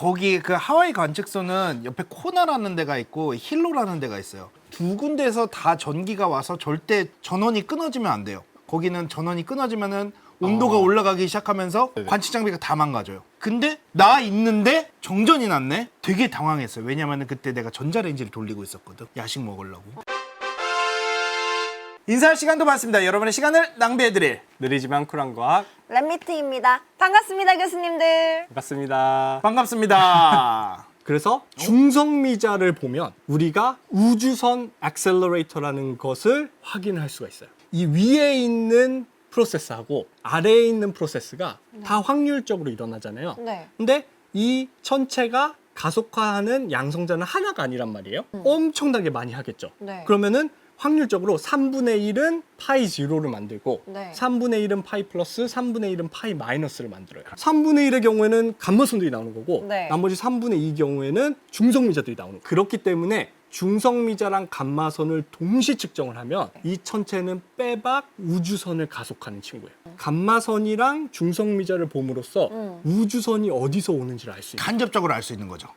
거기 그 하와이 관측소는 옆에 코나라는 데가 있고 힐로라는 데가 있어요. 두 군데에서 다 전기가 와서 절대 전원이 끊어지면 안 돼요. 거기는 전원이 끊어지면은 온도가 올라가기 시작하면서 네네. 관측 장비가 다 망가져요. 근데 나 있는데 정전이 났네? 되게 당황했어요. 왜냐면 그때 내가 전자레인지를 돌리고 있었거든. 야식 먹으려고. 인사할 시간도 많습니다. 여러분의 시간을 낭비해드릴 느리지만 쿨한 과학 랩미트입니다. 반갑습니다, 교수님들. 반갑습니다. 반갑습니다. 그래서 중성미자를 보면 우리가 우주선 액셀러레이터라는 것을 확인할 수가 있어요. 이 위에 있는 프로세스하고 아래에 있는 프로세스가 다 확률적으로 일어나잖아요. 네. 근데 이 천체가 가속화하는 양성자는 하나가 아니란 말이에요. 엄청나게 많이 하겠죠. 네. 그러면은 확률적으로 3분의 1은 파이 제로를 만들고 네. 3분의 1은 파이 플러스 3분의 1은 파이 마이너스를 만들어요. 3분의 1의 경우에는 감마선들이 나오는 거고 네. 나머지 3분의 2 경우에는 중성미자들이 나오는 거예요. 그렇기 때문에 중성미자랑 감마선을 동시 측정을 하면 이 천체는 빼박 우주선을 가속하는 친구예요. 감마선이랑 중성미자를 봄으로써 우주선이 어디서 오는지를 알 수 있어요. 간접적으로 알 수 있는 거죠.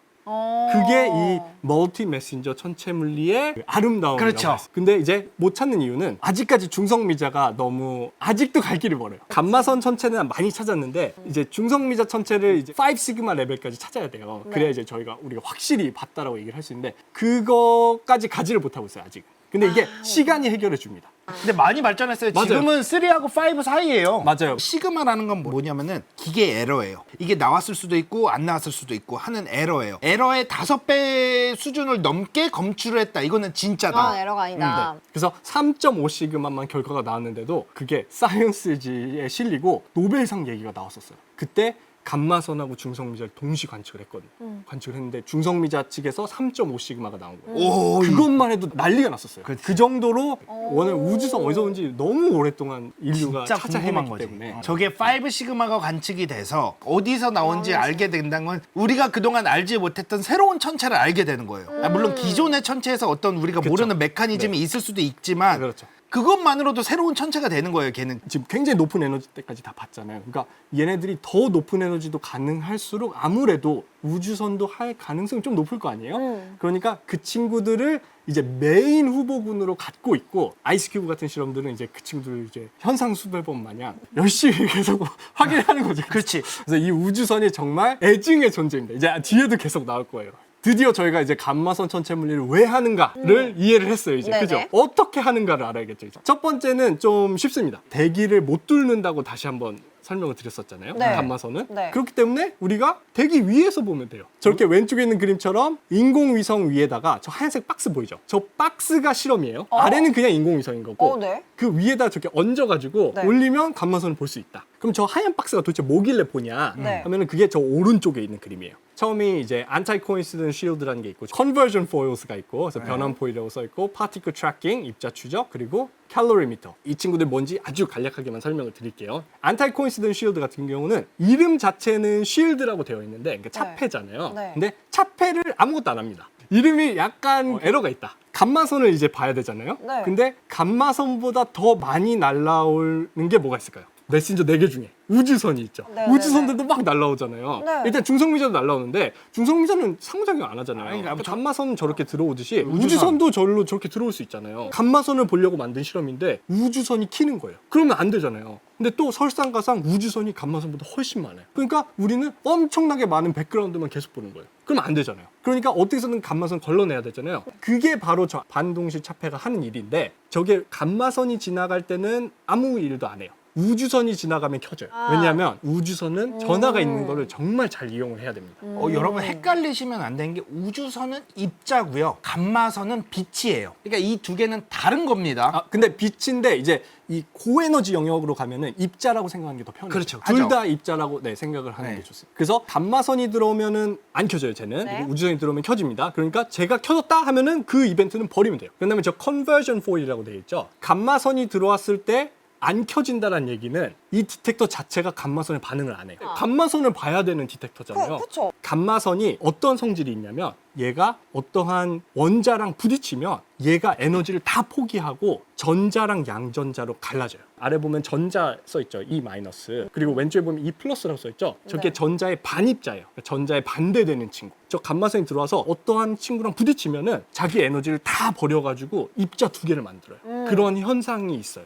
그게 이 멀티 메신저 천체 물리의 아름다움이라고 그렇죠. 했어요. 근데 이제 못 찾는 이유는 아직까지 중성미자가 너무 아직도 갈 길이 멀어요. 감마선 천체는 많이 찾았는데 이제 중성미자 천체를 이제 5 시그마 레벨까지 찾아야 돼요. 네. 그래야 이제 우리가 확실히 봤다라고 얘기를 할 수 있는데 그거까지 가지를 못하고 있어요, 아직. 근데 이게 시간이 해결해 줍니다. 근데 많이 발전했어요. 맞아요. 지금은 3하고 5 사이예요. 맞아요. 시그마라는 건 뭐냐면은 기계 에러예요. 이게 나왔을 수도 있고 안 나왔을 수도 있고 하는 에러예요. 에러의 5배 수준을 넘게 검출을 했다. 이거는 진짜다. 아, 에러가 아니다. 그래서 3.5 시그마만 결과가 나왔는데도 그게 사이언스지에 실리고 노벨상 얘기가 나왔었어요. 그때 감마선하고 중성미자를 동시 관측을 했거든요. 관측을 했는데 중성미자 측에서 3.5 시그마가 나온 거예요. 오, 그것만 해도 난리가 났었어요. 그치. 그 정도로 오늘 우주선 어디서 온지 너무 오랫동안 인류가 진짜 찾아 궁금한 헤맸기 거지. 때문에 저게 5 시그마가 관측이 돼서 어디서 나온지 알게 된다는 건 우리가 그동안 알지 못했던 새로운 천체를 알게 되는 거예요. 물론 기존의 천체에서 어떤 우리가 그쵸. 모르는 메커니즘이 있을 수도 있지만 그렇죠. 그것만으로도 새로운 천체가 되는 거예요, 걔는. 지금 굉장히 높은 에너지 때까지 다 봤잖아요. 그러니까 얘네들이 더 높은 에너지도 가능할수록 아무래도 우주선도 할 가능성이 좀 높을 거 아니에요? 그러니까 그 친구들을 이제 메인 후보군으로 갖고 있고 아이스큐브 같은 실험들은 이제 그 친구들을 이제 현상수배범 마냥 열심히 계속 확인하는 거죠. 그렇지. 그래서 이 우주선이 정말 애증의 존재입니다. 이제 뒤에도 계속 나올 거예요. 드디어 저희가 이제 감마선 천체 물리를 왜 하는가를 이해를 했어요, 이제. 네네. 그죠? 어떻게 하는가를 알아야겠죠. 이제. 첫 번째는 좀 쉽습니다. 대기를 못 뚫는다고 다시 한번 설명을 드렸었잖아요. 네. 감마선은. 네. 그렇기 때문에 우리가 대기 위에서 보면 돼요. 저렇게 왼쪽에 있는 그림처럼 인공위성 위에다가 저 하얀색 박스 보이죠? 저 박스가 실험이에요. 아래는 그냥 인공위성인 거고 네. 그 위에다 저렇게 얹어가지고 네. 올리면 감마선을 볼 수 있다. 그럼 저 하얀 박스가 도대체 뭐길래 보냐 네. 하면은 그게 저 오른쪽에 있는 그림이에요. 처음이 이제 anti-coincidence shield라는 게 있고 conversion foils가 있고 그래서 변환 포일이라고 써 있고 particle tracking 입자 추적 그리고 calorimeter 이 친구들 뭔지 아주 간략하게만 설명을 드릴게요. anti-coincidence shield 같은 경우는 이름 자체는 shield라고 되어 있는데 그러니까 차폐잖아요. 네. 근데 차폐를 아무것도 안 합니다. 이름이 약간 에러가 있다. 감마선을 이제 봐야 되잖아요. 네. 근데 감마선보다 더 많이 날아오는 게 뭐가 있을까요? 메신저 4개 중에 우주선이 있죠. 네, 우주선들도 막 날아오잖아요. 네. 일단 중성미자도 날아오는데 중성미자는 상호작용 안 하잖아요. 아니, 그러니까 감마선은 저렇게 들어오듯이 우주선. 우주선도 절로 저렇게 들어올 수 있잖아요. 감마선을 보려고 만든 실험인데 우주선이 키는 거예요. 그러면 안 되잖아요. 근데 또 설상가상 우주선이 감마선보다 훨씬 많아요. 그러니까 우리는 엄청나게 많은 백그라운드만 계속 보는 거예요. 그러면 안 되잖아요. 그러니까 어떻게서든 감마선 걸러내야 되잖아요. 그게 바로 저 반동식 차폐가 하는 일인데 저게 감마선이 지나갈 때는 아무 일도 안 해요. 우주선이 지나가면 켜져요. 왜냐하면 우주선은 전하가 있는 거를 정말 잘 이용을 해야 됩니다. 여러분 헷갈리시면 안 되는 게 우주선은 입자고요. 감마선은 빛이에요. 그러니까 이 두 개는 다른 겁니다. 아, 근데 빛인데 이제 이 고에너지 영역으로 가면은 입자라고 생각하는 게 더 편해요. 그렇죠. 둘 다 입자라고 생각을 하는 네. 게 좋습니다. 그래서 감마선이 들어오면은 안 켜져요, 쟤는. 네. 그리고 우주선이 들어오면 켜집니다. 그러니까 제가 켜졌다 하면은 그 이벤트는 버리면 돼요. 그다음에 저 컨버전 포일이라고 되어 있죠. 감마선이 들어왔을 때 안 켜진다는 얘기는 이 디텍터 자체가 감마선에 반응을 안 해요. 감마선을 봐야 되는 디텍터잖아요. 그쵸. 감마선이 어떤 성질이 있냐면 얘가 어떠한 원자랑 부딪히면 얘가 에너지를 다 포기하고 전자랑 양전자로 갈라져요. 아래 보면 전자 써 있죠. E 마이너스. 그리고 왼쪽에 보면 E 플러스라고 써 있죠. 저게 네. 전자의 반입자예요. 그러니까 전자에 반대되는 친구. 저 감마선이 들어와서 어떠한 친구랑 부딪히면은 자기 에너지를 다 버려가지고 입자 두 개를 만들어요. 그런 현상이 있어요.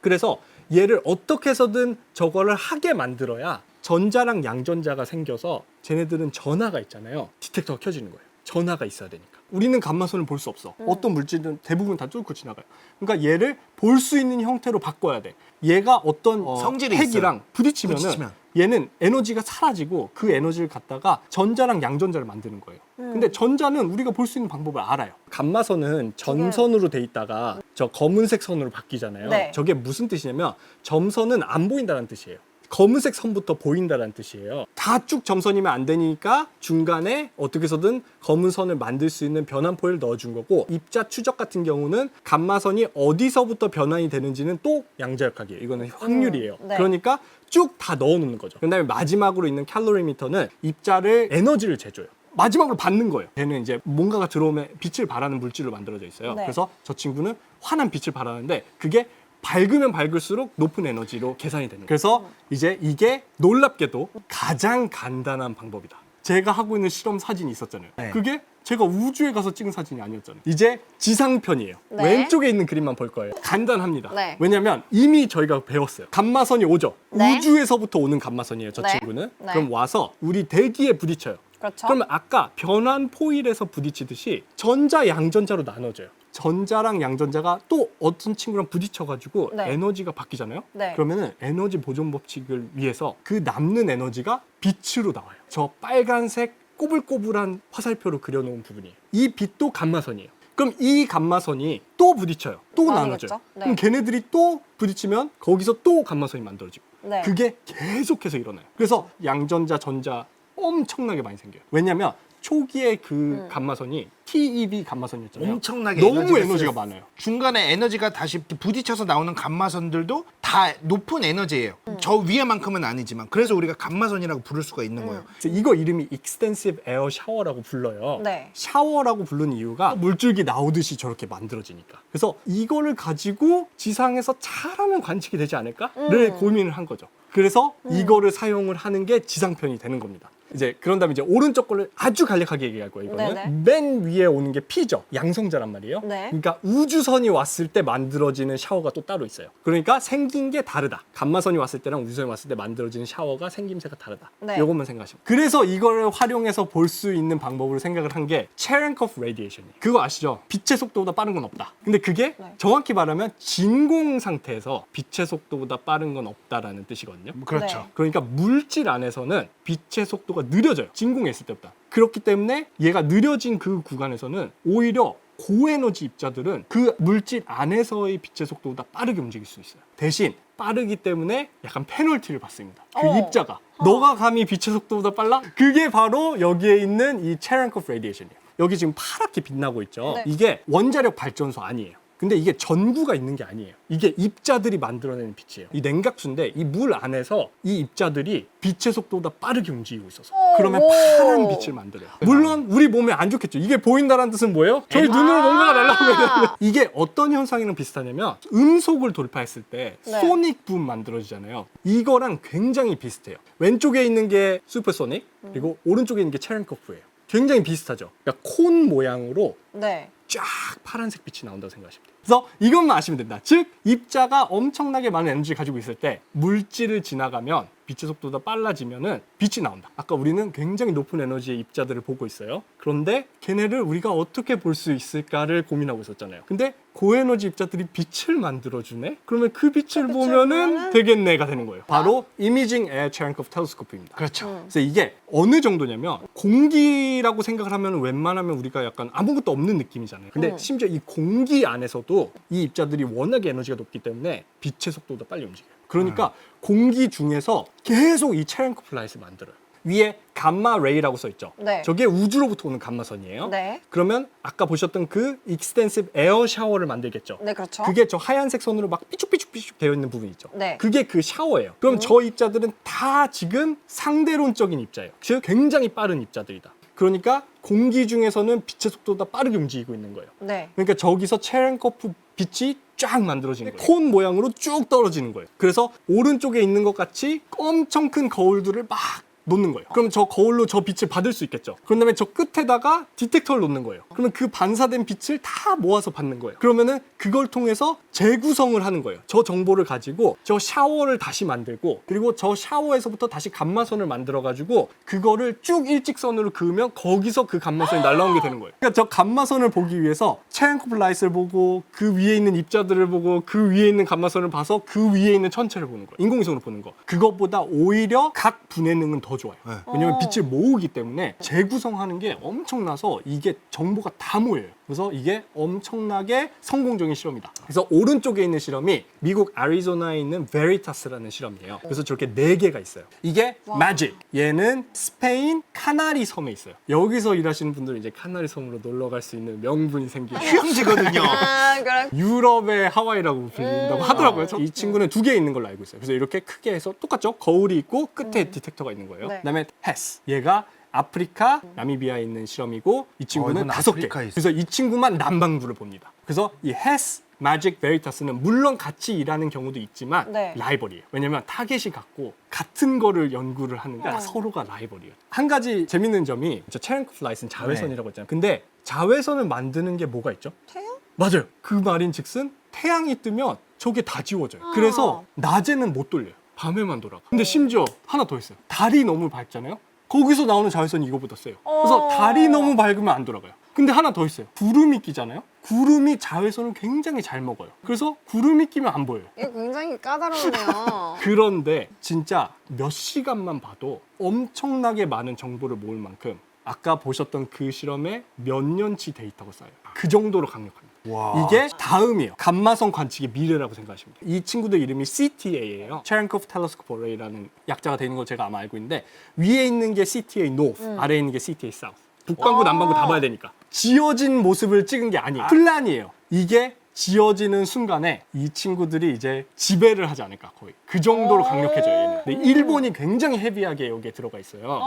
그래서 얘를 어떻게 해서든 저거를 하게 만들어야 전자랑 양전자가 생겨서 쟤네들은 전하가 있잖아요. 디텍터가 켜지는 거예요. 전하가 있어야 되니까. 우리는 감마선을 볼 수 없어. 어떤 물질은 대부분 다 뚫고 지나가요. 그러니까 얘를 볼 수 있는 형태로 바꿔야 돼. 얘가 어떤 성질이 핵이랑 있어요. 부딪히면은 부딪히면. 얘는 에너지가 사라지고 그 에너지를 갖다가 전자랑 양전자를 만드는 거예요. 근데 전자는 우리가 볼 수 있는 방법을 알아요. 감마선은 전선으로 돼 있다가 저 검은색 선으로 바뀌잖아요. 네. 저게 무슨 뜻이냐면 점선은 안 보인다는 뜻이에요. 검은색 선부터 보인다는 뜻이에요. 다 쭉 점선이면 안 되니까 중간에 어떻게 해서든 검은 선을 만들 수 있는 변환포를 넣어준 거고, 입자 추적 같은 경우는 감마선이 어디서부터 변환이 되는지는 또 양자역학이에요. 이거는 확률이에요. 네. 그러니까 쭉 다 넣어놓는 거죠. 그 다음에 마지막으로 있는 칼로리미터는 입자를 에너지를 재줘요. 마지막으로 받는 거예요. 얘는 이제 뭔가가 들어오면 빛을 발하는 물질로 만들어져 있어요. 네. 그래서 저 친구는 환한 빛을 발하는데 그게 밝으면 밝을수록 높은 에너지로 계산이 되는 거예요. 그래서 이제 이게 놀랍게도 가장 간단한 방법이다. 제가 하고 있는 실험 사진이 있었잖아요. 네. 그게 제가 우주에 가서 찍은 사진이 아니었잖아요. 이제 지상편이에요. 네. 왼쪽에 있는 그림만 볼 거예요. 간단합니다. 네. 왜냐면 이미 저희가 배웠어요. 감마선이 오죠. 네. 우주에서부터 오는 감마선이에요. 저 네. 친구는. 네. 그럼 와서 우리 대기에 부딪혀요. 그렇죠. 그러면 아까 변환 포일에서 부딪히듯이 전자, 양전자로 나눠져요. 전자랑 양전자가 또 어떤 친구랑 부딪혀가지고 네. 에너지가 바뀌잖아요. 네. 그러면은 에너지 보존 법칙을 위해서 그 남는 에너지가 빛으로 나와요. 저 빨간색 꼬불꼬불한 화살표로 그려놓은 부분이에요. 이 빛도 감마선이에요. 그럼 이 감마선이 또 부딪혀요. 또 나뉘겠죠? 나눠져요. 네. 그럼 걔네들이 또 부딪히면 거기서 또 감마선이 만들어지고 네. 그게 계속해서 일어나요. 그래서 양전자, 전자 엄청나게 많이 생겨요. 왜냐면 초기에 그 감마선이 TeV 감마선이었잖아요. 엄청나게 너무 에너지가 쓰여요. 많아요. 중간에 에너지가 다시 부딪혀서 나오는 감마선들도 다 높은 에너지예요. 저 위에만큼은 아니지만 그래서 우리가 감마선이라고 부를 수가 있는 거예요. 그래서 이거 이름이 Extensive Air Shower라고 불러요. 네. 샤워라고 부르는 이유가 물줄기 나오듯이 저렇게 만들어지니까. 그래서 이거를 가지고 지상에서 잘하면 관측이 되지 않을까를 고민을 한 거죠. 그래서 이거를 사용을 하는 게 지상편이 되는 겁니다. 이제 그런 다음에 이제 오른쪽 거를 아주 간략하게 얘기할 거예요. 이거는 네네. 맨 위에 오는 게 P죠. 양성자란 말이에요. 네. 그러니까 우주선이 왔을 때 만들어지는 샤워가 또 따로 있어요. 그러니까 생긴 게 다르다. 감마선이 왔을 때랑 우주선이 왔을 때 만들어지는 샤워가 생김새가 다르다. 네. 이것만 생각하시면. 그래서 이거를 활용해서 볼 수 있는 방법으로 생각을 한 게 체렌코프 레디에이션이에요. 그거 아시죠? 빛의 속도보다 빠른 건 없다. 근데 그게 네. 정확히 말하면 진공 상태에서 빛의 속도보다 빠른 건 없다라는 뜻이거든요. 그렇죠. 네. 그러니까 물질 안에서는 빛의 속도가 느려져요. 진공에 있을 때보다. 그렇기 때문에 얘가 느려진 그 구간에서는 오히려 고에너지 입자들은 그 물질 안에서의 빛의 속도보다 빠르게 움직일 수 있어요. 대신 빠르기 때문에 약간 페널티를 받습니다. 그 입자가. 너가 감히 빛의 속도보다 빨라? 그게 바로 여기에 있는 이 체렌코프 레디에이션이에요. 여기 지금 파랗게 빛나고 있죠. 네. 이게 원자력 발전소 아니에요. 근데 이게 전구가 있는 게 아니에요. 이게 입자들이 만들어내는 빛이에요. 이 냉각수인데 이 물 안에서 이 입자들이 빛의 속도보다 빠르게 움직이고 있어서 그러면 오. 파란 빛을 만들어요. 물론 우리 몸에 안 좋겠죠. 이게 보인다는 뜻은 뭐예요? 저희 눈으로 뭔가가 날아가면 이게 어떤 현상이랑 비슷하냐면 음속을 돌파했을 때 네. 소닉 붐 만들어지잖아요. 이거랑 굉장히 비슷해요. 왼쪽에 있는 게 슈퍼소닉 그리고 오른쪽에 있는 게 체렌코프예요. 굉장히 비슷하죠. 그러니까 콘 모양으로 네. 쫙 파란색 빛이 나온다고 생각하시면 돼요. 그래서 이것만 아시면 된다. 즉 입자가 엄청나게 많은 에너지를 가지고 있을 때 물질을 지나가면 빛의 속도보다 빨라지면은 빛이 나온다. 아까 우리는 굉장히 높은 에너지의 입자들을 보고 있어요. 그런데 걔네를 우리가 어떻게 볼 수 있을까를 고민하고 있었잖아요. 근데 고에너지 입자들이 빛을 만들어주네? 그러면 그 빛을 보면은 되겠네가 되는 거예요. 바로 Imaging Air Cherenkov Telescope입니다. 그렇죠. 그래서 이게 어느 정도냐면 공기라고 생각을 하면 웬만하면 우리가 약간 아무것도 없는 느낌이잖아요. 근데 심지어 이 공기 안에서도 이 입자들이 워낙에 에너지가 높기 때문에 빛의 속도보다 빨리 움직여요. 그러니까 공기 중에서 계속 이 체렌코프 라이트를 만들어요. 위에 감마 레이라고 써 있죠. 네. 저게 우주로부터 오는 감마선이에요. 네. 그러면 아까 보셨던 그 익스텐시브 에어 샤워를 만들겠죠. 네, 그렇죠. 그게 저 하얀색 선으로 막 삐죽삐죽 되어 있는 부분 있죠. 네. 그게 그 샤워예요. 그럼 저 입자들은 다 지금 상대론적인 입자예요. 즉 굉장히 빠른 입자들이다. 그러니까 공기 중에서는 빛의 속도보다 빠르게 움직이고 있는 거예요. 네. 그러니까 저기서 체렌코프 빛이 쫙 만들어지는 거예요. 콘 모양으로 쭉 떨어지는 거예요. 그래서 오른쪽에 있는 것 같이 엄청 큰 거울들을 막 놓는 거예요. 그럼 저 거울로 저 빛을 받을 수 있겠죠. 그런 다음에 저 끝에다가 디텍터를 놓는 거예요. 그러면 그 반사된 빛을 다 모아서 받는 거예요. 그러면은 그걸 통해서 재구성을 하는 거예요. 저 정보를 가지고 저 샤워를 다시 만들고, 그리고 저 샤워에서부터 다시 감마선을 만들어 가지고 그거를 쭉 일직선으로 그으면 거기서 그 감마선이 날라오게 되는 거예요. 그러니까 저 감마선을 보기 위해서 체렌코프 라이트를 보고 그 위에 있는 입자들을 보고 그 위에 있는 감마선을 봐서 그 위에 있는 천체를 보는 거예요. 인공위성으로 보는 거. 그것보다 오히려 각 분해 능은 더 좋아요. 네. 왜냐면 빛을 모으기 때문에 재구성하는 게 엄청나서 이게 정보가 다 모여요. 그래서 이게 엄청나게 성공적인 실험이다. 그래서 오른쪽에 있는 실험이 미국 애리조나에 있는 베리타스라는 실험이에요. 그래서 저렇게 4개가 있어요. 이게 매직. 얘는 스페인 카나리 섬에 있어요. 여기서 일하시는 분들은 이제 카나리 섬으로 놀러 갈 수 있는 명분이 생기고 휴양지거든요. 아, 그럼. 유럽의 하와이라고 불린다고 하더라고요. 이 친구는 2개 있는 걸로 알고 있어요. 그래서 이렇게 크게 해서 똑같죠? 거울이 있고 끝에 디텍터가 있는 거예요. 네. 그다음에 헤스. 얘가 아프리카, 나미비아에 있는 실험이고 이 친구는 이건 5개. 아프리카에 있어요. 그래서 이 친구만 남반구를 봅니다. 그래서 이 헤스, 매직, 베리타스는 물론 같이 일하는 경우도 있지만 네. 라이벌이에요. 왜냐면 타겟이 같고 같은 거를 연구를 하는데 서로가 라이벌이에요. 한 가지 재밌는 점이 저 체렌코프 라이트는 자외선이라고 했잖아요. 근데 자외선을 만드는 게 뭐가 있죠? 태양? 맞아요. 그 말인 즉슨 태양이 뜨면 저게 다 지워져요. 그래서 낮에는 못 돌려요. 밤에만 돌아가. 근데 심지어 하나 더 있어요. 달이 너무 밝잖아요. 거기서 나오는 자외선이 이거보다 세요. 그래서 달이 너무 밝으면 안 돌아가요. 근데 하나 더 있어요. 구름이 끼잖아요. 구름이 자외선을 굉장히 잘 먹어요. 그래서 구름이 끼면 안 보여요. 이거 굉장히 까다롭네요. 그런데 진짜 몇 시간만 봐도 엄청나게 많은 정보를 모을 만큼 아까 보셨던 그 실험에 몇 년치 데이터가 쌓여요. 그 정도로 강력합니다. 와. 이게 다음이에요. 감마선 관측의 미래라고 생각하시면 돼요. 이 친구들 이름이 CTA예요. 체렌코프 텔레스코프 어레이라는 약자가 되는 걸 제가 아마 알고 있는데, 위에 있는 게 CTA North, 아래에 있는 게 CTA South. 북반구, 남반구 다 봐야 되니까. 지어진 모습을 찍은 게 아니에요. 플란이에요. 이게 지어지는 순간에 이 친구들이 이제 지배를 하지 않을까, 거의. 그 정도로 강력해져요, 얘는. 근데 일본이 굉장히 헤비하게 여기에 들어가 있어요.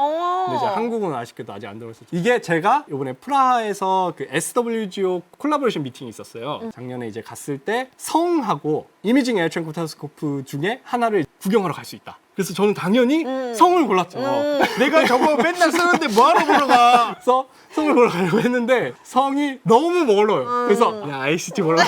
근데 이제 한국은 아쉽게도 아직 안 들어있었죠. 이게 제가 이번에 프라하에서 그 SWGO 콜라보레이션 미팅이 있었어요. 작년에 이제 갔을 때 성하고 이미징 에어 체렌코프 텔레스코프 중에 하나를 구경하러 갈 수 있다. 그래서 저는 당연히 성을 골랐죠. 내가 저거 맨날 쓰는데 뭐하러 보러 가? 그래서 성을 보러 가려고 했는데 성이 너무 멀어요. 그래서 그냥 ICT 보러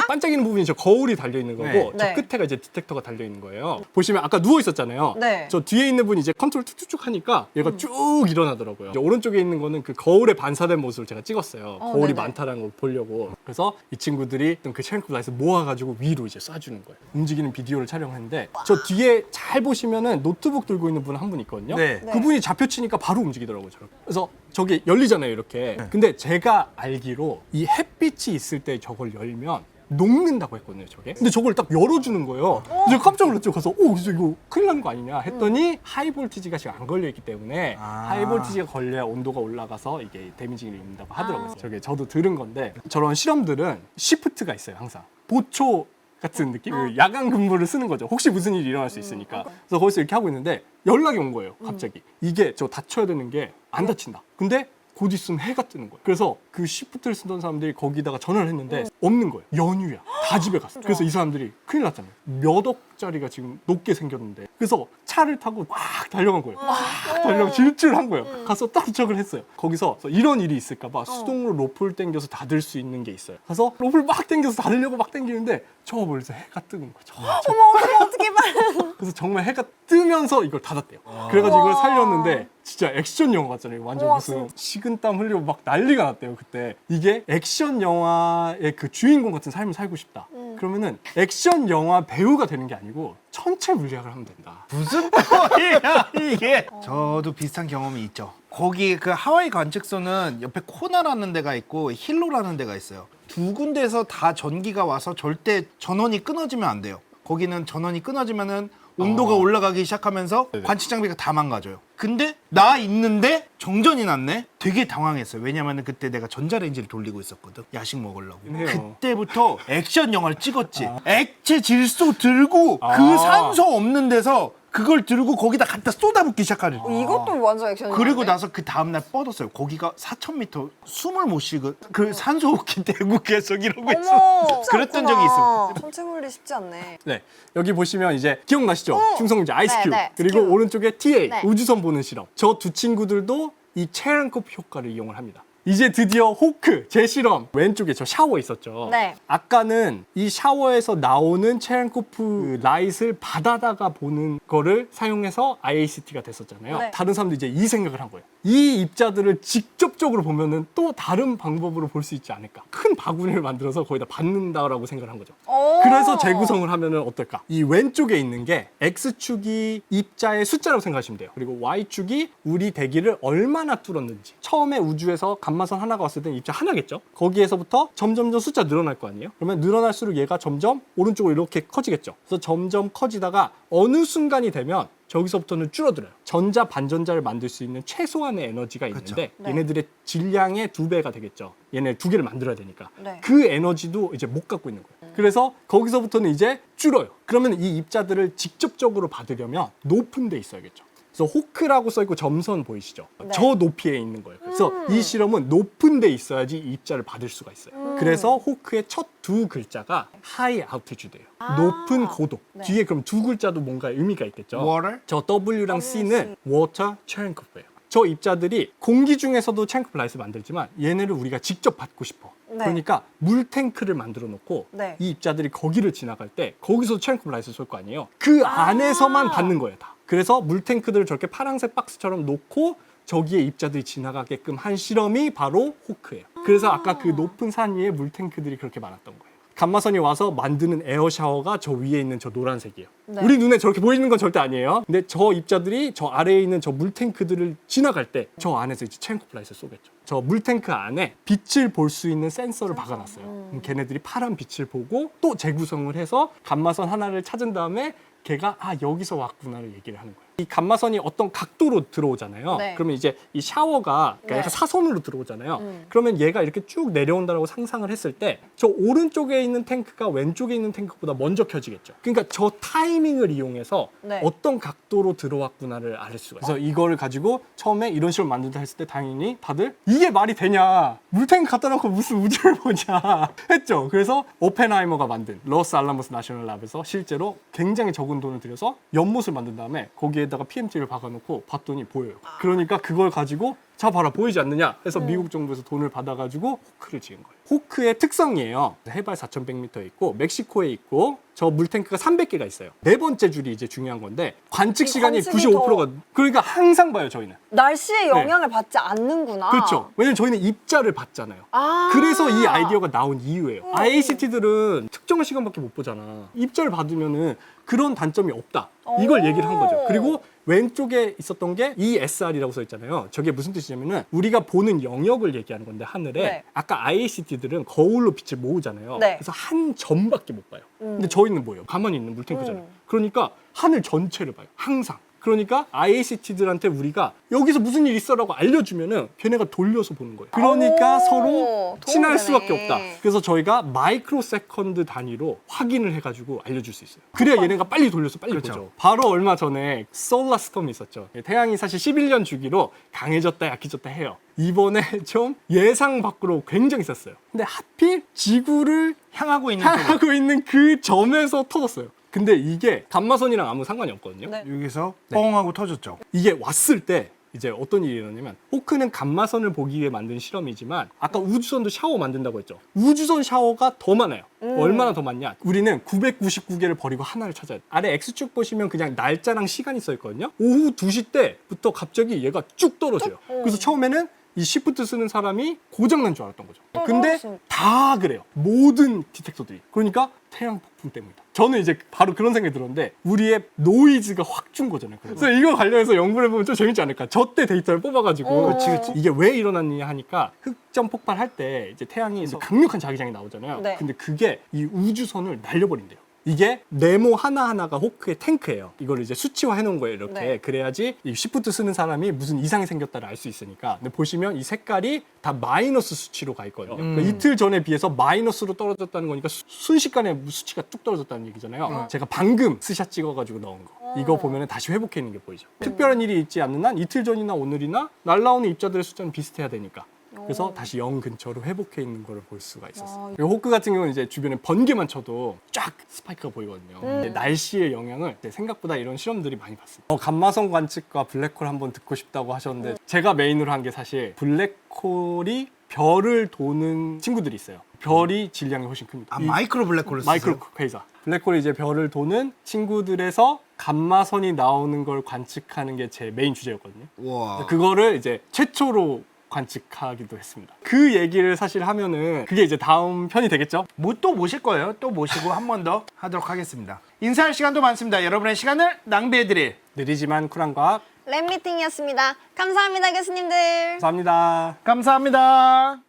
반짝이는 부분이 저 거울이 달려 있는 거고, 네. 저 네. 끝에가 이제 디텍터가 달려 있는 거예요. 보시면 아까 누워 있었잖아요. 네. 저 뒤에 있는 분이 이제 컨트롤 툭툭툭 하니까 얘가 쭉 일어나더라고요. 이제 오른쪽에 있는 거는 그 거울에 반사된 모습을 제가 찍었어요. 거울이 네네. 많다라는 걸 보려고. 그래서 이 친구들이 그 체렌코프 라이트 모아가지고 위로 이제 쏴주는 거예요. 움직이는 비디오를 촬영했는데, 저 뒤에 잘 보시면은 노트북 들고 있는 분 한 분 있거든요. 네. 그분이 잡혀 치니까 바로 움직이더라고요. 저렇게. 그래서 저기 열리잖아요, 이렇게. 근데 제가 알기로 이 햇빛이 있을 때 저걸 열면 녹는다고 했거든요, 저게. 근데 저걸 딱 열어주는 거예요. 그래서 깜짝 놀랐죠. 가서 그래서 이거 큰일 난 거 아니냐 했더니 하이볼티지가 지금 안 걸려 있기 때문에 하이볼티지가 걸려야 온도가 올라가서 이게 데미지를 입는다고 하더라고요. 저게 저도 들은 건데, 저런 실험들은 시프트가 있어요, 항상. 보초 같은 느낌? 그 야간 근무를 쓰는 거죠. 혹시 무슨 일이 일어날 수 있으니까. 그래서 거기서 이렇게 하고 있는데 연락이 온 거예요, 갑자기. 이게 저 다쳐야 되는 게 안 다친다. 근데 곧 있으면 해가 뜨는 거예요. 그래서 그 시프트를 쓰던 사람들이 거기다가 전화를 했는데 없는 거예요. 연휴야. 다 집에 갔어. 그래서 이 사람들이 큰일 났잖아요. 몇 억짜리가 지금 높게 생겼는데. 그래서 차를 타고 막 달려간 거예요. 막 달려가 질주를 거예요. 가서 딱 도착을 했어요. 거기서 이런 일이 있을까봐 수동으로 로프를 당겨서 닫을 수 있는 게 있어요. 가서 로프를 막 당겨서 닫으려고 막 당기는데 저 멀리서 해가 뜨는 거죠. 어머, 어떻게 봐. 그래서 정말 해가 뜨면서 이걸 닫았대요. 그래가지고 이걸 살렸는데 진짜 액션 영화 같잖아요. 완전 우와, 무슨 식은땀 흘리고 막 난리가 났대요, 그때. 이게 액션 영화의 그 주인공 같은 삶을 살고 싶다. 그러면은 액션 영화 배우가 되는 게 아니고 천체 물리학을 하면 된다. 무슨 소리야 이게? 저도 비슷한 경험이 있죠. 거기 그 하와이 관측소는 옆에 코나라는 데가 있고 힐로라는 데가 있어요. 두 군데에서 다 전기가 와서 절대 전원이 끊어지면 안 돼요. 거기는 전원이 끊어지면은 온도가 올라가기 시작하면서 네네. 관측 장비가 다 망가져요. 근데 나 있는데 정전이 났네? 되게 당황했어요. 왜냐면 그때 내가 전자레인지를 돌리고 있었거든. 야식 먹으려고. 해요. 그때부터 액션 영화를 찍었지. 액체 질소 들고 그 아. 산소 없는 데서 그걸 들고 거기다 갖다 쏟아붓기 시작하는. 이것도 완전 액션이네. 그리고 나서 그 다음날 뻗었어요. 거기가 4,000m 숨을 못 쉬고 그 산소호흡기 대고 계속 이러고 있어. 어머, 쉽지 그랬던 않구나. 적이 있어. 천체물리 쉽지 않네. 네, 여기 보시면 이제 기억나시죠? 충성자 아이스큐브. 네, 네. 그리고 큐브. 오른쪽에 TA 네. 우주선 보는 실험. 저 두 친구들도 이 체렌코프 효과를 이용을 합니다. 이제 드디어 호크 재실험. 왼쪽에 저 샤워 있었죠. 네. 아까는 이 샤워에서 나오는 체렌코프 라이트를 받아다가 보는 거를 사용해서 IACT가 됐었잖아요. 네. 다른 사람도 이제 이 생각을 한 거예요. 이 입자들을 직접적으로 보면은 또 다른 방법으로 볼 수 있지 않을까. 큰 바구니를 만들어서 거기다 받는다라고 생각을 한 거죠. 오. 그래서 재구성을 하면은 어떨까? 이 왼쪽에 있는 게 X축이 입자의 숫자라고 생각하시면 돼요. 그리고 Y축이 우리 대기를 얼마나 뚫었는지. 처음에 우주에서 감마선 하나가 왔을 때는 입자 하나겠죠? 거기에서부터 점점점 숫자 늘어날 거 아니에요? 그러면 늘어날수록 얘가 점점 오른쪽으로 이렇게 커지겠죠? 그래서 점점 커지다가 어느 순간이 되면 저기서부터는 줄어들어요. 전자, 반전자를 만들 수 있는 최소한의 에너지가 있는데 네. 얘네들의 질량의 2배가 되겠죠. 얘네 2개를 만들어야 되니까. 네. 그 에너지도 이제 못 갖고 있는 거예요. 그래서 거기서부터는 이제 줄어요. 그러면 이 입자들을 직접적으로 받으려면 높은 데 있어야겠죠. 그래서 호크라고 써있고 점선 보이시죠? 네. 저 높이에 있는 거예요. 그래서 이 실험은 높은 데 있어야지 이 입자를 받을 수가 있어요. 그래서 호크의 첫 두 글자가 high altitude예요. 아. 높은 고도. 네. 뒤에 그럼 두 글자도 뭔가 의미가 있겠죠. Water? 저 W랑 C는 water 체렌코프예요. 저 입자들이 공기 중에서도 체렌코프 라이트를 만들지만 얘네를 우리가 직접 받고 싶어. 네. 그러니까 물 탱크를 만들어 놓고 네. 이 입자들이 거기를 지나갈 때 거기서 체렌코프 라이트를 쏠 거 아니에요. 그 안에서만 받는 거예요, 다. 그래서 물 탱크들을 저렇게 파란색 박스처럼 놓고 저기에 입자들이 지나가게끔 한 실험이 바로 호크예요. 그래서 아까 그 높은 산 위에 물 탱크들이 그렇게 많았던 거예요. 감마선이 와서 만드는 에어 샤워가 저 위에 있는 저 노란색이에요. 네. 우리 눈에 저렇게 보이는 건 절대 아니에요. 근데 저 입자들이 저 아래에 있는 저 물탱크들을 지나갈 때 저 안에서 이제 체렌코프 라이트를 쏘겠죠. 저 물탱크 안에 빛을 볼 수 있는 센서를 박아놨어요. 그럼 걔네들이 파란 빛을 보고 또 재구성을 해서 감마선 하나를 찾은 다음에 걔가 여기서 왔구나를 얘기를 하는 거예요. 이 감마선이 어떤 각도로 들어오잖아요. 네. 그러면 이제 이 샤워가 그러니까 네. 약간 사선으로 들어오잖아요. 그러면 얘가 이렇게 쭉 내려온다고 상상을 했을 때 저 오른쪽에 있는 탱크가 왼쪽에 있는 탱크보다 먼저 켜지겠죠. 그러니까 저 타이밍을 이용해서 네. 어떤 각도로 들어왔구나를 알 수가 있어요. 그래서 이거를 가지고 처음에 이런 식으로 만든다 했을 때 당연히 다들 이게 말이 되냐, 물탱크 갖다 놓고 무슨 우주를 보냐 했죠. 그래서 오펜하이머가 만든 로스 알라모스 나셔널 랩에서 실제로 굉장히 적은 돈을 들여서 연못을 만든 다음에 거기에다가 PMT를 박아놓고 봤더니 보여요. 그러니까 그걸 가지고 자 봐라 보이지 않느냐 해서 미국 정부에서 돈을 받아가지고 호크를 지은 거예요. 호크의 특성이에요. 해발 4,100m 있고 멕시코에 있고 저 물탱크가 300개가 있어요. 네 번째 줄이 이제 중요한 건데 관측 이 시간이 관측이 95%가 그러니까 항상 봐요 저희는. 날씨에 영향을 받지 않는구나. 그렇죠. 왜냐면 저희는 입자를 받잖아요. 아. 그래서 이 아이디어가 나온 이유예요. IACT들은 특정한 시간밖에 못 보잖아. 입자를 받으면은 그런 단점이 없다. 이걸 얘기를 한 거죠. 그리고 왼쪽에 있었던 게 ESR이라고 써 있잖아요. 저게 무슨 뜻이냐면은 우리가 보는 영역을 얘기하는 건데 하늘에 네. 아까 IACT들은 거울로 빛을 모으잖아요. 네. 그래서 한 점밖에 못 봐요. 근데 저희는 뭐예요? 가만히 있는 물탱크잖아요. 그러니까 하늘 전체를 봐요. 항상. 그러니까 IACT들한테 우리가 여기서 무슨 일 있어라고 알려주면은 걔네가 돌려서 보는 거예요. 그러니까 오, 서로 친할 도움되네. 수밖에 없다. 그래서 저희가 마이크로 세컨드 단위로 확인을 해가지고 알려줄 수 있어요. 그래야 얘네가 빨리 돌려서 빨리 그렇죠. 보죠. 바로 얼마 전에 솔라 스톰이 있었죠. 태양이 사실 11년 주기로 강해졌다 약해졌다 해요. 이번에 좀 예상 밖으로 굉장히 셌어요. 근데 하필 지구를 향하고 있는 쪽으로. 향하고 있는 그 점에서 터졌어요. 근데 이게 감마선이랑 아무 상관이 없거든요. 네. 여기서 뻥하고 터졌죠. 이게 왔을 때 이제 어떤 일이 일어나냐면 호크는 감마선을 보기 위해 만든 실험이지만 아까 우주선도 샤워 만든다고 했죠. 우주선 샤워가 더 많아요. 얼마나 더 많냐? 우리는 999개를 버리고 하나를 찾아야 돼. 아래 X축 보시면 그냥 날짜랑 시간이 써 있거든요. 오후 2시 때부터 갑자기 얘가 쭉 떨어져요. 그래서 처음에는 이 시프트 쓰는 사람이 고장난 줄 알았던 거죠. 근데 다 그래요. 모든 디텍터들이. 그러니까 태양 폭풍 때문이다. 저는 이제 바로 그런 생각이 들었는데 우리의 노이즈가 확 준 거잖아요. 그래서 이거 관련해서 연구를 해보면 좀 재밌지 않을까. 저 때 데이터를 뽑아가지고 이게 왜 일어났느냐 하니까 흑점 폭발할 때 이제 태양이 이제 강력한 자기장이 나오잖아요. 네. 근데 그게 이 우주선을 날려버린대요. 이게 네모 하나하나가 호크의 탱크예요. 이걸 이제 수치화 해놓은 거예요. 이렇게. 네. 그래야지 이 시프트 쓰는 사람이 무슨 이상이 생겼다를 알 수 있으니까. 근데 보시면 이 색깔이 다 마이너스 수치로 가 있거든요. 그러니까 이틀 전에 비해서 마이너스로 떨어졌다는 거니까 순식간에 수치가 뚝 떨어졌다는 얘기잖아요. 제가 방금 스샷 찍어가지고 넣은 거. 이거 보면 다시 회복해 있는 게 보이죠. 특별한 일이 있지 않는 한 이틀 전이나 오늘이나 날라오는 입자들의 숫자는 비슷해야 되니까. 그래서 다시 0 근처로 회복해 있는 걸 볼 수가 있었어요. 그리고 호크 같은 경우는 이제 주변에 번개만 쳐도 쫙 스파이크가 보이거든요. 근데 날씨의 영향을 생각보다 이런 실험들이 많이 봤어요. 감마선 관측과 블랙홀 한번 듣고 싶다고 하셨는데 제가 메인으로 한 게 사실 블랙홀이 별을 도는 친구들이 있어요. 별이 질량이 훨씬 큽니다. 아, 마이크로 블랙홀을 마이크로 쓰세요? 퀘이사. 블랙홀이 이제 별을 도는 친구들에서 감마선이 나오는 걸 관측하는 게 제 메인 주제였거든요. 와. 그거를 이제 최초로 관측하기도 했습니다. 그 얘기를 사실 하면은 그게 이제 다음 편이 되겠죠? 뭐 또 모실 거예요. 또 모시고 한 번 더 하도록 하겠습니다. 인사할 시간도 많습니다. 여러분의 시간을 낭비해드릴 느리지만 쿨한 과학 랩 미팅이었습니다. 감사합니다, 교수님들. 감사합니다. 감사합니다.